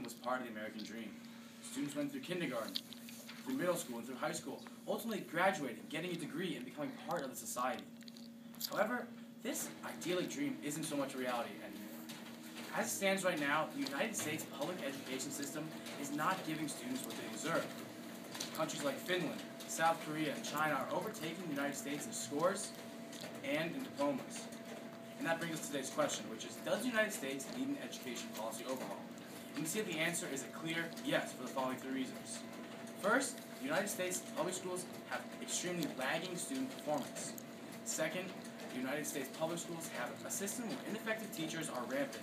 was part of the American dream. Students went through kindergarten, through middle school, and through high school, ultimately graduating, getting a degree, and becoming part of the society. However, this idyllic dream isn't so much reality anymore. As it stands right now, the United States public education system is not giving students what they deserve. Countries like Finland, South Korea, and China are overtaking the United States in scores and in diplomas. And that brings us to today's question, which is, does the United States need an education policy overhaul? And we see that the answer is a clear yes for the following three reasons. First, the United States public schools have extremely lagging student performance. Second, the United States public schools have a system where ineffective teachers are rampant.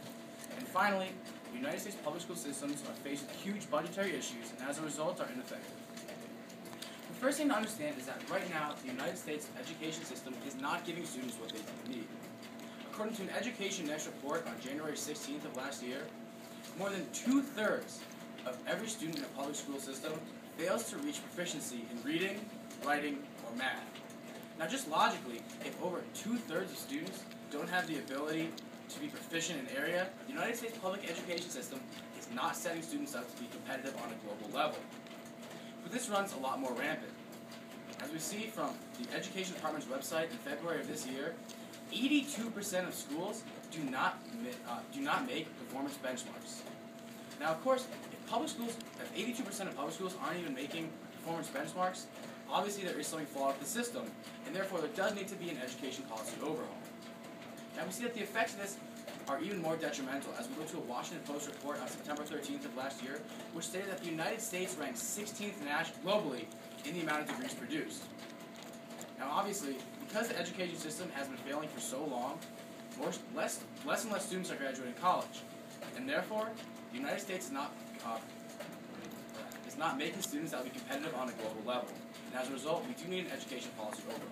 And finally, the United States public school systems are faced with huge budgetary issues and as a result are ineffective. The first thing to understand is that right now, the United States education system is not giving students what they need. According to an Education Next report on January 16th of last year, more than 2/3 of every student in a public school system fails to reach proficiency in reading, writing, or math. Now just logically, if over 2/3 of students don't have the ability to be proficient in an area, the United States public education system is not setting students up to be competitive on a global level. But this runs a lot more rampant. As we see from the Education Department's website in February of this year, 82% of schools do not make performance benchmarks. Now, of course, if 82% of public schools aren't even making performance benchmarks, obviously there is something flawed with the system, and therefore there does need to be an education policy overhaul. Now, we see that the effects of this are even more detrimental as we go to a Washington Post report on September 13th of last year, which stated that the United States ranks 16th globally in the amount of degrees produced. Now, obviously, because the education system has been failing for so long, less and less students are graduating college, and therefore, the United States is not making students that will be competitive on a global level. And as a result, we do need an education policy overhaul.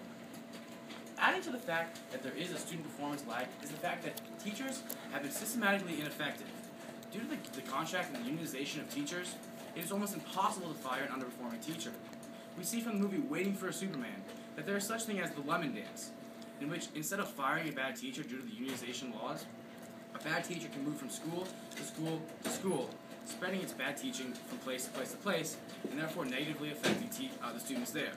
Adding to the fact that there is a student performance lag is the fact that teachers have been systematically ineffective. Due to the contract and the unionization of teachers, it is almost impossible to fire an underperforming teacher. We see from the movie Waiting for a Superman that there is such thing as the lemon dance, in which instead of firing a bad teacher due to the unionization laws, a bad teacher can move from school to school to school, spreading its bad teaching from place to place to place, and therefore negatively affecting the students there.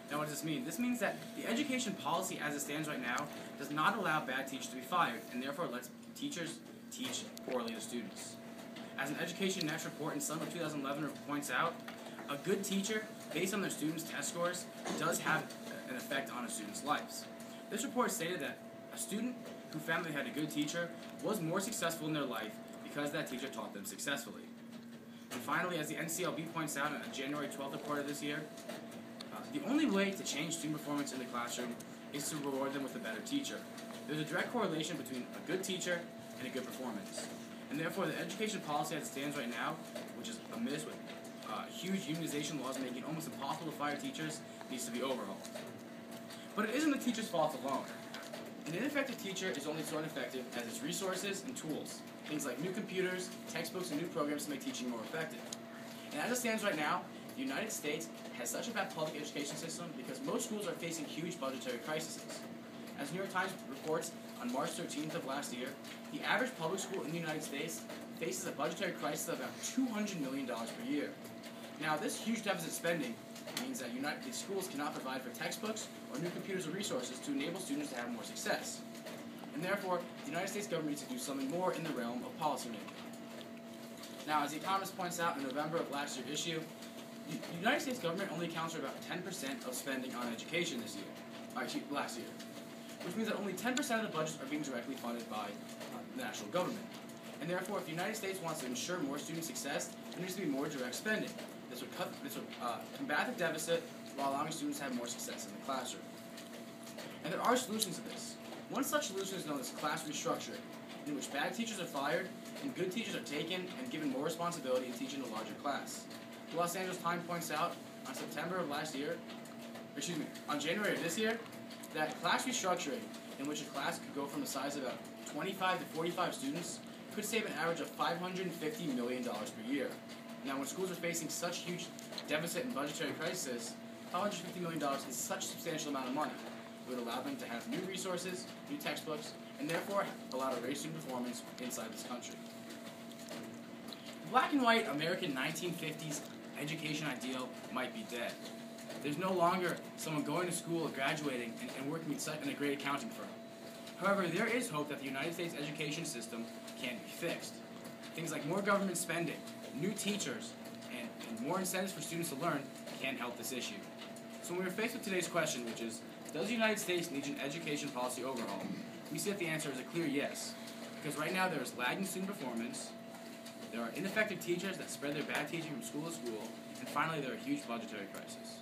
Now, what does this mean? This means that the education policy as it stands right now does not allow bad teachers to be fired, and therefore lets teachers teach poorly to students. As an Education Next report in summer 2011 points out, a good teacher, based on their students' test scores, does have an effect on a student's lives. This report stated that a student who found they had a good teacher was more successful in their life because that teacher taught them successfully. And finally, as the NCLB points out in a January 12th report of this year, the only way to change student performance in the classroom is to reward them with a better teacher. There's a direct correlation between a good teacher and a good performance. And therefore, the education policy as it stands right now, which is amiss with huge unionization laws making it almost impossible to fire teachers, needs to be overhauled. But it isn't the teacher's fault alone. An ineffective teacher is only so ineffective as its resources and tools, things like new computers, textbooks, and new programs to make teaching more effective. And as it stands right now, the United States has such a bad public education system because most schools are facing huge budgetary crises. As New York Times reports on March 13th of last year, the average public school in the United States faces a budgetary crisis of about $200 million per year. Now, this huge deficit spending means that the schools cannot provide for textbooks or new computers or resources to enable students to have more success. And therefore, the United States government needs to do something more in the realm of policymaking. Now, as The Economist points out in November of last year's issue, the United States government only accounts for about 10% of spending on education last year, which means that only 10% of the budgets are being directly funded by the national government. And therefore, if the United States wants to ensure more student success, there needs to be more direct spending. This would combat the deficit while allowing students to have more success in the classroom. And there are solutions to this. One such solution is known as class restructuring, in which bad teachers are fired and good teachers are taken and given more responsibility in teaching a larger class. The Los Angeles Times points out on January of this year, that class restructuring, in which a class could go from a size of about 25 to 45 students, could save an average of $550 million per year. Now, when schools are facing such huge deficit and budgetary crisis, $550 million is such a substantial amount of money. It would allow them to have new resources, new textbooks, and therefore allow to raise student performance inside this country. The black and white American 1950s education ideal might be dead. There's no longer someone going to school, graduating, and working in a great accounting firm. However, there is hope that the United States education system can be fixed. Things like more government spending, new teachers, and more incentives for students to learn can help this issue. So when we're faced with today's question, which is, does the United States need an education policy overhaul? We see that the answer is a clear yes. Because right now there is lagging student performance, there are ineffective teachers that spread their bad teaching from school to school, and finally there are huge budgetary crises.